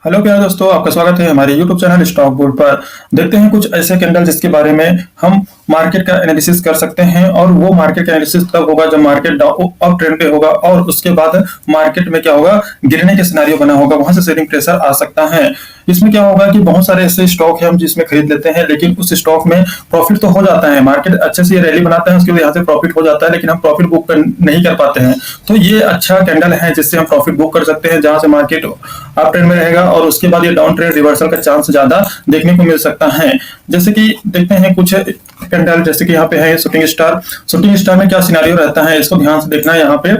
Hello प्यारे दोस्तों, आपका स्वागत है हमारे YouTube चैनल स्टॉक बोर्ड पर। देखते हैं कुछ ऐसे कैंडल जिसके बारे में हम मार्केट का एनालिसिस कर सकते हैं। और वो मार्केट का एनालिसिस तब होगा जब मार्केट अप ट्रेंड पे होगा और उसके बाद मार्केट में क्या होगा, गिरने के सिनेरियो बना होगा, वहां से सेलिंग प्रेशर आ सकता है। इसमें क्या होगा कि बहुत सारे ऐसे स्टॉक है हम जिसमें खरीद लेते हैं, लेकिन उस स्टॉक में प्रॉफिट तो हो जाता है, मार्केट अच्छे से रैली बनाता है, उसके बाद यहाँ से प्रॉफिट हो जाता है, लेकिन हम प्रॉफिट बुक नहीं कर पाते हैं। तो ये अच्छा कैंडल है जिससे हम प्रॉफिट बुक कर सकते हैं, जहां से मार्केट अप ट्रेंड में रहेगा और उसके बाद ये डाउन ट्रेंड रिवर्सल का चांस ज्यादा देखने को मिल सकता है। जैसे कि देखते हैं कुछ कैंडल, जैसे कि यहाँ पे है शूटिंग स्टार। शूटिंग स्टार में क्या सिनेरियो रहता है, इसको ध्यान से देखना है। यहाँ पे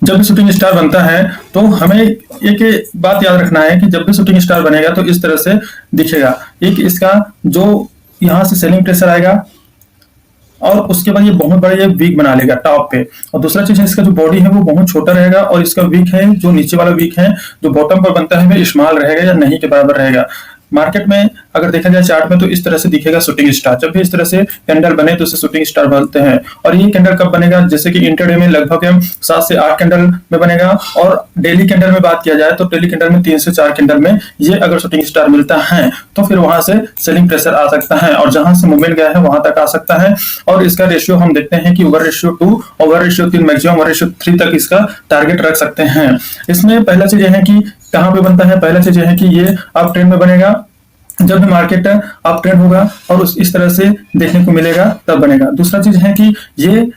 जब भी शूटिंग स्टार बनता है तो हमें एक बात याद रखना है कि जब भी शूटिंग स्टार बनेगा तो इस तरह से दिखेगा। एक इसका जो यहाँ से सेलिंग प्रेशर आएगा और उसके बाद ये बहुत बड़ा ये वीक बना लेगा टॉप पे। और दूसरा चीज है, इसका जो बॉडी है वो बहुत छोटा रहेगा और इसका वीक है, जो नीचे वाला वीक है जो बॉटम पर बनता है वो स्मॉल रहेगा या नहीं के बराबर रहेगा। मार्केट में अगर देखा जाए चार्ट में तो इस तरह से दिखेगा शूटिंग स्टार। जब भी इस तरह से कैंडल बने तो उसे शूटिंग स्टार बोलते हैं। और ये कैंडल कब बनेगा, जैसे कि इंटरडे में लगभग 7 से 8 कैंडल में बनेगा। और डेली कैंडल में बात किया जाए तो डेली कैंडल में 3 से 4 कैंडल में ये अगर शूटिंग स्टार मिलता है तो फिर वहां से सेलिंग प्रेशर आ सकता है और जहां से मूवमेंट गया है वहां तक आ सकता है। और इसका रेशियो हम देखते हैं कि over ratio 2, over ratio 3, maximum over ratio 3 तक इसका टारगेट रख सकते हैं। इसमें पहला चीज है कि कहां पे बनता है, पहला चीज है कि ये अप ट्रेंड में बनेगा। जब भी मार्केट अप ट्रेंड होगा और इस तरह से देखने को मिलेगा तब बनेगा। दूसरा चीज है कि ये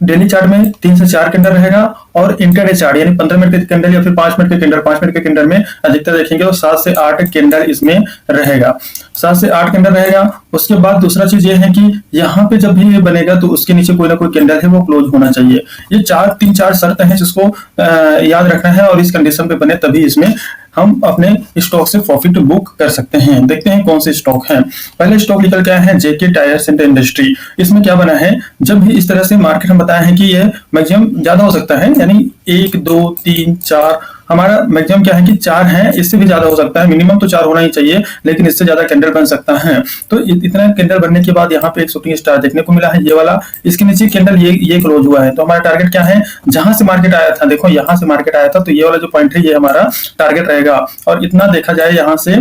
डेली चार्ट में 3 से 4 कैंडल रहेगा और इंटरडे चार्ट यानी 15 मिनट के कैंडल या फिर 5 मिनट के कैंडल, 5 मिनट के कैंडल में अधिकतर देखेंगे तो 7 से 8 कैंडल इसमें रहेगा। 7 से 8 कैंडल रहेगा। उसके बाद दूसरा चीज ये है कि यहाँ पे जब भी ये बनेगा तो उसके नीचे कोई ना कोई कैंडल है वो क्लोज होना चाहिए। ये 3-4 शर्त है जिसको याद रखना है और इस कंडीशन पे बने तभी इसमें हम अपने स्टॉक से प्रॉफिट बुक कर सकते हैं। देखते हैं कौन से स्टॉक हैं। पहले स्टॉक निकल के आया है जेके टायर्स एंड इंडस्ट्री। इसमें क्या बना है, जब भी इस तरह से मार्केट हम बताया है कि ये मैक्सिमम ज्यादा हो सकता है, यानी 1 2 3 4, हमारा मैक्सिमम क्या है कि 4 है, इससे भी ज्यादा हो सकता है। मिनिमम तो 4 होना ही चाहिए, लेकिन इससे ज्यादा कैंडल बन सकता है। तो इतना कैंडल बनने के बाद यहाँ पे एक शूटिंग स्टार देखने को मिला है, ये वाला। इसके नीचे कैंडल ये क्लोज हुआ है। तो हमारा टारगेट क्या है, जहां से मार्केट आया था, देखो यहाँ से मार्केट आया था तो ये वाला जो पॉइंट है ये हमारा टारगेट रहेगा। और इतना देखा जाए यहाँ से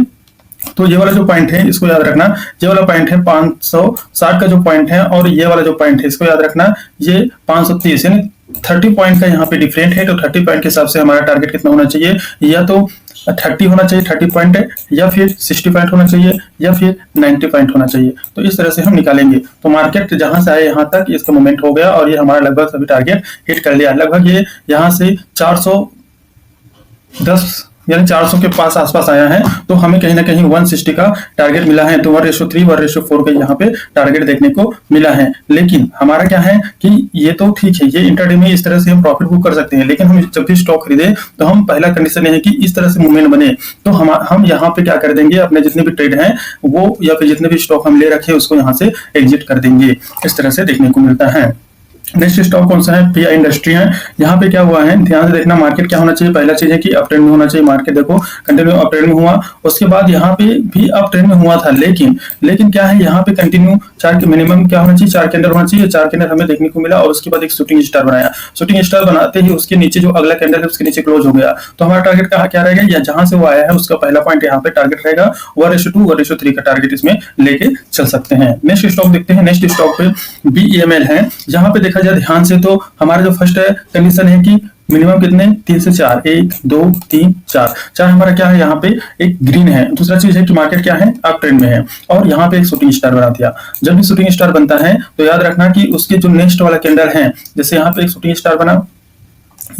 तो ये वाला जो पॉइंट है इसको याद रखना, ये वाला पॉइंट है 560 का जो पॉइंट है और ये वाला जो पॉइंट है इसको याद रखना, ये 530, यानी 30 पॉइंट का यहाँ पे डिफरेंट है। तो 30 पॉइंट के हिसाब से हमारा टारगेट कितना होना चाहिए, या तो 30 होना चाहिए 30 पॉइंट, या फिर 60 पॉइंट होना चाहिए, या फिर 90 पॉइंट होना चाहिए। तो इस तरह से हम निकालेंगे। तो मार्केट जहां से आए यहाँ तक इसका मूवमेंट हो गया और ये हमारा लगभग सभी टारगेट हिट कर लिया। लगभग ये यहाँ से 410 यानी 400 के पास आसपास आया है। तो हमें कहीं ना कहीं 160 का टारगेट मिला है। तो 1:3 1:4 का यहाँ पे टारगेट देखने को मिला है। लेकिन हमारा क्या है कि ये तो ठीक है, ये इंटरडे में इस तरह से हम प्रॉफिट बुक कर सकते हैं, लेकिन हम जब भी स्टॉक खरीदे तो हम पहला कंडीशन है कि इस तरह से मूवमेंट बने। तो हम यहाँ पे क्या कर देंगे, अपने जितने भी ट्रेड हैं वो या फिर जितने भी स्टॉक हम ले रखे हैं उसको यहाँ से एग्जिट कर देंगे। इस तरह से देखने को मिलता है। नेक्स्ट स्टॉक कौन सा है, पीआई इंडस्ट्री है। यहाँ पे क्या हुआ है, ध्यान से देखना। मार्केट क्या होना चाहिए, पहला चीज है कि अप ट्रेंड में होना चाहिए। मार्केट देखो कंटिन्यू अप ट्रेंड में हुआ, उसके बाद यहाँ पे भी अप ट्रेंड में हुआ था, लेकिन क्या है, यहाँ पे कंटिन्यू 4 के मिनिमम क्या होना चाहिए, 4 कैंडल होना चाहिए। 4 कैंडल हमें देखने को मिला और उसके बाद एक शूटिंग स्टार बनाया। शूटिंग स्टार बनाते ही उसके नीचे जो अगला कैंडल है उसके नीचे क्लोज हो गया। तो हमारा टारगेट कहाँ क्या रहेगा, या जहां से वो आया है उसका पहला पॉइंट यहाँ पे टारगेट रहेगा। 1:2 1:3 का टारगेट इसमें लेके चल सकते हैं। नेक्स्ट स्टॉक देखते हैं। नेक्स्ट स्टॉक पे बीईएमएल है। यहाँ पे देखा जाए ध्यान से तो हमारा जो फर्स्ट कंडीशन है कि मिनिमम कितने, 3 से 4, 1 2 3 4 हमारा क्या है, यहाँ पे एक ग्रीन है। दूसरा चीज है कि मार्केट क्या है, अप ट्रेंड में है और यहाँ पे एक शूटिंग स्टार बना दिया। जब भी शूटिंग स्टार बनता है तो याद रखना कि उसके जो नेक्स्ट वाला कैंडल है, जैसे यहाँ पे एक शूटिंग स्टार बना,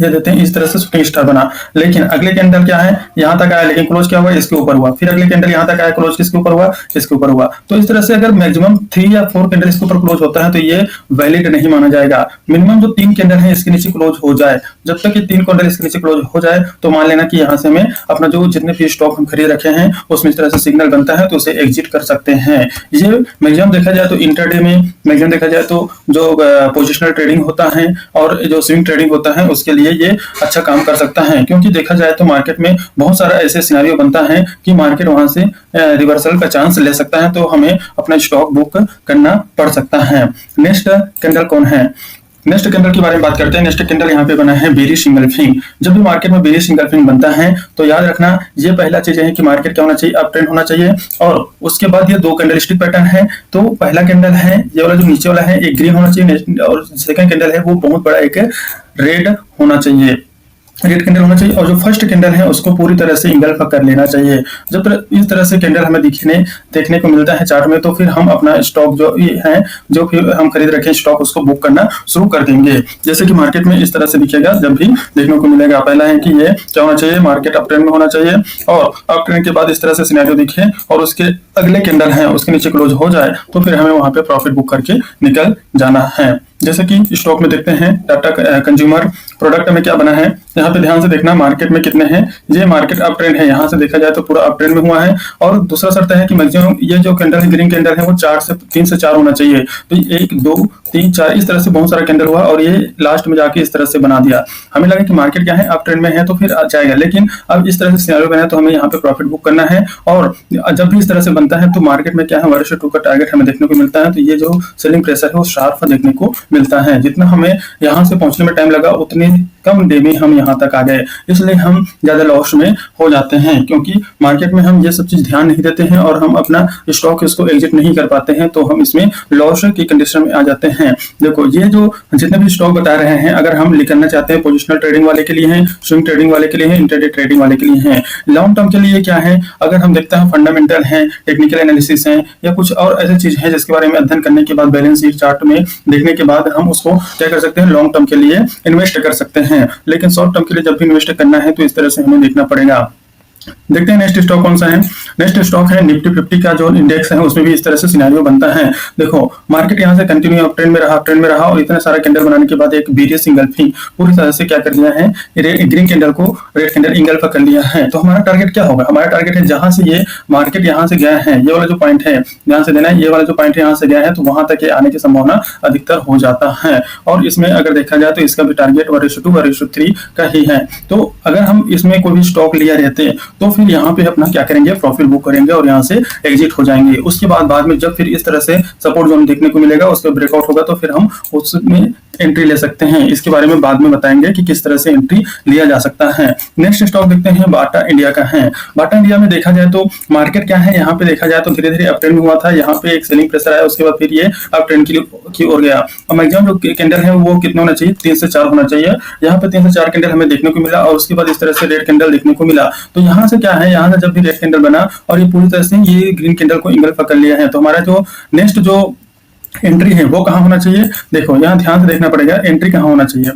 ये देते हैं इस तरह से शूटिंग स्टार बना, लेकिन अगले कैंडल क्या है, यहाँ तक आया लेकिन क्लोज क्या हुआ, इसके ऊपर हुआ। फिर अगले कैंडल यहाँ तक आया, क्लोज किसके ऊपर हुआ, इसके ऊपर हुआ। तो इस तरह से अगर मैक्सिमम 3 या 4 कैंडल इसके ऊपर क्लोज होता है तो ये वैलिड नहीं माना जाएगा। मिनिमम जो 3 कैंडल है इसके नीचे क्लोज हो जाए, जब तक ये 3 कैंडल इसके नीचे क्लोज हो जाए तो मान लेना कि यहाँ से हमें अपना जो जितने भी स्टॉक हम खरीद रखे हैं उसमें इस तरह से सिग्नल बनता है तो उसे एग्जिट कर सकते हैं। ये मैक्सिमम देखा जाए तो इंटरडे में, मैक्सिमम देखा जाए तो जो पोजिशनल ट्रेडिंग होता है और जो स्विंग ट्रेडिंग होता है उसके लिए ये अच्छा काम कर सकता है। क्योंकि देखा जाए तो मार्केट में बहुत सारा ऐसे सिनेरियो बनता है कि मार्केट वहां से रिवर्सल का चांस ले सकता है, तो हमें अपना स्टॉक बुक करना पड़ सकता है। नेक्स्ट कैंडल कौन है, नेक्स्ट कैंडल के बारे में बात करते हैं। नेक्स्ट कैंडल यहाँ पे बना है बेरिश सिंगल फिंग। जब भी मार्केट में बेरिश सिंगल फिंग बनता है तो याद रखना ये पहला चीज है कि मार्केट क्या होना चाहिए, अप ट्रेंड होना चाहिए। और उसके बाद ये दो कैंडलस्टिक पैटर्न है। तो पहला कैंडल है ये वाला जो नीचे वाला है एक ग्रीन होना चाहिए, और सेकंड कैंडल है वो बहुत बड़ा एक रेड होना चाहिए, रेड कैंडल होना चाहिए। और जो फर्स्ट कैंडल है उसको पूरी तरह से इंगल्फ कर लेना चाहिए। जब इस तरह से कैंडल हमें देखने को मिलता है चार्ट में, तो फिर हम अपना स्टॉक जो है जो फिर हम खरीद रखे स्टॉक उसको बुक करना शुरू कर देंगे। जैसे कि मार्केट में इस तरह से दिखेगा जब भी देखने को मिलेगा। पहला है कि ये क्या होना चाहिए, मार्केट अप ट्रेंड में होना चाहिए, और अप ट्रेंड के बाद इस तरह से सिनेरियो दिखे और उसके अगले कैंडल है उसके नीचे क्लोज हो जाए तो फिर हमें वहां पे प्रॉफिट बुक करके निकल जाना है। जैसे कि स्टॉक में देखते हैं टाटा कंज्यूमर प्रोडक्ट में क्या बना है, यहाँ पे ध्यान से देखना मार्केट में कितने हैं। ये मार्केट अप ट्रेंड है, यहाँ से देखा जाए तो पूरा अप ट्रेंड में हुआ है। और दूसरा शर्त है कि मैक्सिमम ये जो कैंडल है ग्रीन कैंडल है वो 3 से 4 होना चाहिए। तो 1 2 3 4 इस तरह से बहुत सारा कैंडल हुआ और ये लास्ट में जाके इस तरह से बना दिया। हमें लगा कि मार्केट क्या है अप ट्रेंड में है तो फिर जाएगा, लेकिन अब इस तरह से सिनेरियो बना है तो हमें यहाँ पे प्रॉफिट बुक करना है। और जब भी इस तरह से बनता है तो मार्केट में क्या है 1/2 का टारगेट हमें देखने को मिलता है। तो ये जो सेलिंग प्रेशर है वो शार्प देखने को मिलता है। जितना हमें यहाँ से पहुंचने में टाइम लगा उतने कम डे में हम यहाँ तक आ गए, इसलिए हम ज्यादा लॉस में हो जाते हैं क्योंकि मार्केट में हम ये सब चीज ध्यान नहीं देते हैं और हम अपना स्टॉक इसको एग्जिट नहीं कर पाते हैं, तो हम इसमें लॉस की कंडीशन में आ जाते हैं। देखो ये जो जितने भी स्टॉक बता रहे हैं अगर हम निकलना चाहते हैं पोजिशनल ट्रेडिंग वाले के लिए है, स्विंग ट्रेडिंग वाले के लिए है, इंट्राडे ट्रेडिंग वाले के लिए है। लॉन्ग टर्म के लिए क्या है, अगर हम देखते हैं फंडामेंटल है, टेक्निकल एनालिसिस है या कुछ और ऐसी चीज है जिसके बारे में अध्ययन करने के बाद बैलेंस शीट चार्ट में देखने के बाद हम उसको क्या कर सकते हैं लॉन्ग टर्म के लिए इन्वेस्ट कर सकते हैं। लेकिन शॉर्ट टर्म के लिए जब भी इन्वेस्ट करना है तो इस तरह से हमें देखना पड़ेगा। देखते हैं नेक्स्ट स्टॉक कौन सा है। नेक्स्ट स्टॉक है निफ्टी 50 का जो इंडेक्स है उसमें भी इस तरह से सिनेरियो बनता है। देखो मार्केट यहाँ से कंटिन्यू अप ट्रेंड में रहा और इतना सारा कैंडल बनाने के बाद एक बेरिश सिंगल फिंग पूरी तरह से क्या कर लिया है, ग्रीन कैंडल को रेड कैंडल इंगल्फ कर लिया है। तो हमारा टारगेट क्या होगा, हमारा टारगेट है जहां से ये मार्केट यहाँ से गया है, ये वाला जो पॉइंट है ध्यान से देना है, ये वाला जो पॉइंट यहाँ से गया है तो वहां तक ये आने की संभावना अधिकतर हो जाता है। और इसमें अगर देखा जाए तो इसका भी टारगेट 1:2 का ही है। तो अगर हम इसमें कोई भी स्टॉक लिया रहते तो फिर यहाँ पे अपना क्या करेंगे प्रॉफिट बुक करेंगे और यहाँ से एग्जिट हो जाएंगे। उसके बाद में जब फिर इस तरह से सपोर्ट जोन देखने को मिलेगा उसका ब्रेकआउट होगा तो फिर हम उसमें एंट्री ले सकते हैं। इसके बारे में बाद में बताएंगे कि किस तरह से एंट्री लिया जा सकता है। नेक्स्ट स्टॉक देखते हैं बाटा इंडिया का है। बाटा इंडिया में देखा जाए तो मार्केट क्या है, यहाँ पे देखा जाए तो धीरे धीरे अप ट्रेंड में हुआ था, यहाँ पे एक सेलिंग प्रेशर आया उसके बाद फिर ये अप ट्रेंड की ओर गया। और मैक्सिमम जो कैंडल है वो कितना होना चाहिए 3 से 4 होना चाहिए। यहाँ पे 3 से 4 कैंडल हमें देखने को मिला और उसके बाद इस तरह से रेड कैंडल देखने को मिला। तो यहाँ से क्या है, यहाँ से जब भी रेड कैंडल बना और ये पूरी तरह से ये ग्रीन कैंडल को इंगल्फ कर लिया है तो हमारा जो नेक्स्ट जो एंट्री है वो कहाँ होना चाहिए। देखो यहाँ ध्यान से देखना पड़ेगा एंट्री कहाँ होना चाहिए।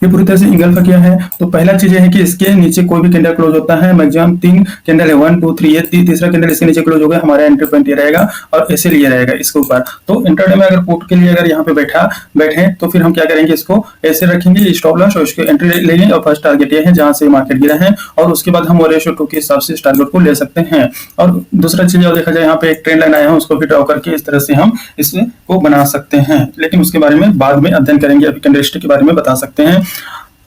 ये पूरी तरह से इंगल्फ किया है तो पहला चीज है कि इसके नीचे कोई भी कैंडल क्लोज होता है, मैक्सिमम 3 कैंडल है 1 2 3 ये तीसरा कैंडल इसके नीचे क्लोज हो गया, हमारा एंट्री पॉइंट ये रहेगा और ऐसे लिए रहेगा इसके ऊपर। तो इंट्राडे में अगर पुट के लिए अगर यहाँ पे बैठे तो फिर हम क्या करेंगे, इसको ऐसे रखेंगे स्टॉप लॉस और इसको एंट्री लेंगे और फर्स्ट टारगेट ये है जहां से मार्केट गिरा है और उसके बाद हम 1:2 के हिसाब से इस टारगेट को ले सकते हैं। और दूसरा चीज और देखा जाए यहाँ पे एक ट्रेंड लाइन आया है उसको भी ड्रॉ करके इस तरह से हम इसको बना सकते हैं, लेकिन उसके बारे में बाद में अध्ययन करेंगे, अभी कैंडलस्टिक के बारे में बता सकते हैं।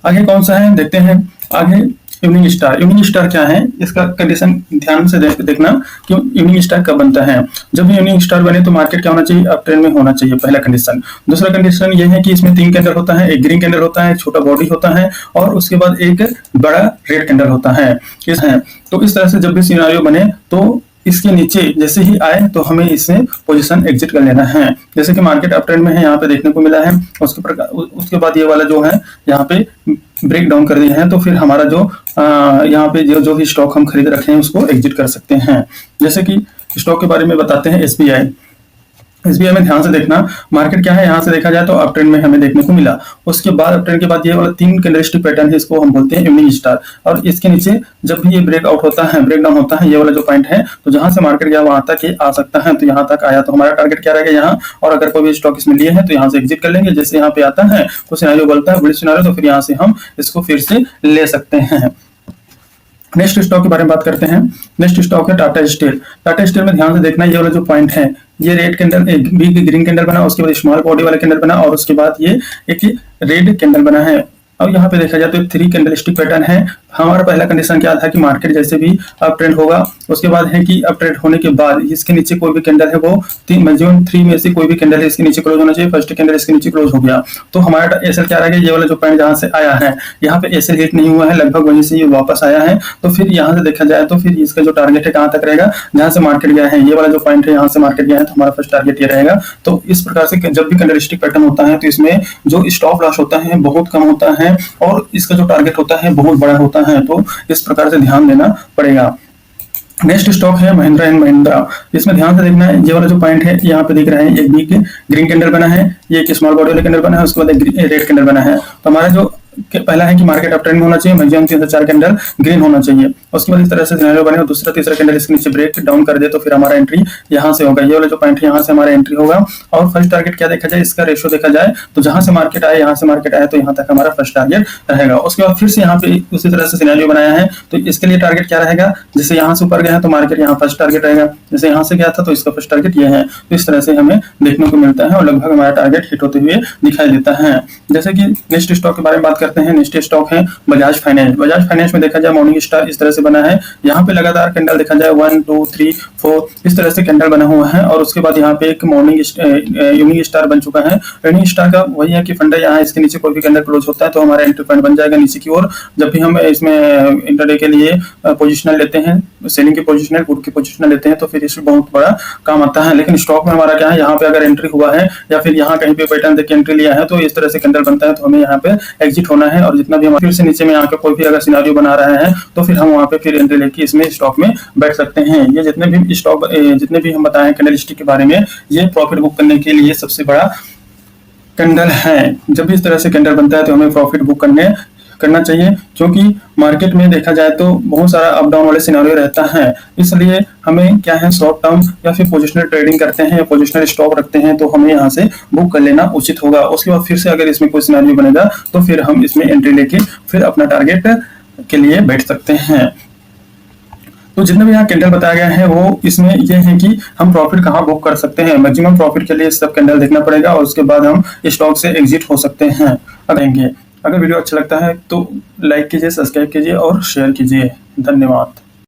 आगे कौन सा है देखते हैं। आगे इवनिंग स्टार। इवनिंग स्टार क्या है, इसका कंडीशन ध्यान से देखना कि इवनिंग स्टार कब बनता है। जब भी इवनिंग स्टार बने तो मार्केट क्या होना चाहिए, अप ट्रेंड में होना चाहिए, पहला कंडीशन। दूसरा कंडीशन ये है कि इसमें 3 कैंडल होता है, एक ग्रीन कैंडल होता है, एक छोटा बॉडी होता है और उसके बाद एक बड़ा रेड कैंडल होता है। तो इस तरह से जब भी सिनेरियो बने तो इसके नीचे जैसे ही आए तो हमें इससे पोजीशन एग्जिट कर लेना है। जैसे कि मार्केट अप ट्रेंड में है यहाँ पे देखने को मिला है, उसके बाद ये वाला जो है यहाँ पे ब्रेक डाउन कर दिया है तो फिर हमारा जो यहाँ पे जो भी स्टॉक हम खरीद रखे हैं उसको एग्जिट कर सकते हैं। जैसे कि स्टॉक के बारे में बताते हैं एसबीआई में ध्यान से देखना मार्केट क्या है, यहाँ से देखा जाए तो अप ट्रेंड में हमें देखने को मिला। उसके बाद अप ट्रेंड के बाद ये वाला 3 कैंडलस्टिक पैटर्न है, इसको हम बोलते हैं इवनिंग स्टार। और इसके नीचे जब भी ये ब्रेकआउट होता है, ब्रेकडाउन होता है, ये वाला जो पॉइंट है तो जहां से मार्केट गया वहां तक ये आ सकता है। तो यहाँ तक आया तो हमारा टारगेट क्या रहेगा यहाँ, और अगर कोई भी स्टॉक इसमें लिए है तो यहाँ से एग्जिट कर लेंगे। जैसे यहाँ पे आता है तो सिनेरियो बोलता है बुलिश सिनेरियो तो फिर यहाँ से हम इसको फिर से ले सकते हैं। नेक्स्ट स्टॉक के बारे में बात करते हैं। नेक्स्ट स्टॉक है टाटा स्टील। टाटा स्टील में ध्यान से देखना ये वाला जो पॉइंट है, ये रेड कैंडल एक बिग ग्रीन कैंडल बना, उसके बाद स्मॉल बॉडी वाला कैंडल बना और उसके बाद ये एक रेड कैंडल बना है। और यहाँ पे देखा जाए तो 3 कैंडलस्टिक पैटर्न है हमारा पहला कंडीशन क्या था कि मार्केट जैसे भी अप ट्रेंड होगा, उसके बाद है कि अप ट्रेंड होने के बाद इसके नीचे कोई भी कैंडल है वो मैक्सिमम 3 में से कोई भी कैंडल है इसके नीचे क्लोज होना चाहिए। फर्स्ट कैंडल इसके नीचे क्लोज हो गया तो हमारा एसएल क्या रहेगा, ये वाला जो पॉइंट जहां से आया है यहाँ पे एसएल हिट नहीं हुआ है, लगभग वहीं से ये वापस आया है। तो फिर यहाँ से देखा जाए तो फिर इसका जो टारगेट है कहाँ तक रहेगा, जहां से मार्केट गया है, ये वाला जो पॉइंट है यहाँ से मार्केट गया है तो हमारा फर्स्ट टारगेट ये रहेगा। तो इस प्रकार से जब भी कैंडलस्टिक पैटर्न होता है तो इसमें जो स्टॉप लॉस होता है बहुत कम होता है और इसका जो टारगेट होता है बहुत बड़ा होता है, तो इस प्रकार से ध्यान देना पड़ेगा। नेक्स्ट स्टॉक है महिंद्रा एंड महिंद्रा। इसमें ध्यान से देखना है, ये वाला जो पॉइंट है यहाँ पे दिख रहा है, एक बिग ग्रीन कैंडल बना है, ये एक स्मॉल बॉडी वाला कैंडल बना है, उसके बाद एक रेड कैंडल बना है। तो हमारा जो पहला है कि मार्केट अप ट्रेंड होना चाहिए, मैक्सिमम 3 से 4 कैंडल ग्रीन होना चाहिए। उसके बाद इस तरह से सिनेरियो बने और दूसरा तीसरा कैंडल इसके नीचे ब्रेक डाउन कर दे तो फिर हमारा एंट्री यहाँ से होगा, ये वाला जो पॉइंट है यहाँ से हमारा एंट्री होगा। और फर्स्ट टारगेट क्या देखा जाए, इसका रेशियो देखा जाए तो जहां से मार्केट आए, यहाँ से मार्केट आए तो यहाँ तक हमारा फर्स्ट टारगेट रहेगा। उसके बाद फिर से यहाँ पे उसी तरह से सिनेरियो बनाया है तो इसके लिए टारगेट क्या रहेगा, जैसे यहाँ से ऊपर गया है तो मार्केट यहाँ फर्स्ट टारगेट रहेगा, जैसे यहाँ से गया था तो इसका फर्स्ट टारगेट ये है। तो इस तरह से हमें देखने को मिलता है और लगभग हमारा टारगेट हिट होते हुए दिखाई देता है। जैसे कि नेक्स्ट स्टॉक के बारे में बात करते हैं। नेक्स्ट स्टॉक है बजाज फाइनेंस। बजाज फाइनेंस में देखा जाए मॉर्निंग स्टार इस तरह से बना है, यहाँ पे लगातार कैंडल देखा जाए 1 2 3 4 इस तरह से कैंडल बना हुआ है। और उसके बाद यहाँ पे एक मॉर्निंग इवनिंग स्टार बन चुका है। इवनिंग स्टार का वही है कि फंडा यहाँ इसके नीचे कोई भी कैंडल क्लोज होता है तो हमारा एंट्री पॉइंट बन जाएगा नीचे की ओर। जब भी हम इसमें इंटरडे के लिए पोजिशनल लेते हैं, सेलिंग की पोजिशनल, पुट की पोजिशनल लेते हैं तो फिर इसमें बहुत बड़ा काम आता है। लेकिन स्टॉक में हमारा क्या है, यहाँ पे अगर एंट्री हुआ है या फिर यहाँ कहीं पे पैटर्न देख के एंट्री लिया है तो इस तरह से कैंडल बनता है तो हमें यहाँ पे एग्जिट होना है। और जितना भी हम फिर से नीचे में यहाँ पे कोई भी अगर सिनेरियो बना रहे हैं तो फिर हम वहाँ पे फिर एंट्री लेके इसमें स्टॉक में बैठ सकते हैं। ये जितने भी स्टॉक जितने भी हम बताएं कैंडलस्टिक के बारे में, ये प्रॉफिट बुक करने के लिए सबसे बड़ा कैंडल है। जब भी इस तरह से कैंडल बनता है तो हमें प्रॉफिट बुक करना चाहिए, क्योंकि मार्केट में देखा जाए तो बहुत सारा अप डाउन वाले सिनेरियो रहता है। इसलिए हमें क्या है, शॉर्ट टर्म या फिर पोजिशनल ट्रेडिंग करते हैं या पोजिशनल स्टॉक रखते हैं तो हमें यहाँ से बुक कर लेना उचित होगा। उसके बाद फिर से अगर इसमें कोई सिनेरियो बनेगा तो फिर हम इसमें एंट्री लेके फिर अपना टारगेट के लिए बैठ सकते हैं। तो जितना भी यहाँ कैंडल बताया गया है वो इसमें ये है कि हम प्रॉफिट कहाँ बुक कर सकते हैं। मैक्सिमम प्रॉफिट के लिए सब कैंडल देखना पड़ेगा और उसके बाद हम स्टॉक से एग्जिट हो सकते हैं। अगर वीडियो अच्छा लगता है तो लाइक कीजिए, सब्सक्राइब कीजिए और शेयर कीजिए। धन्यवाद।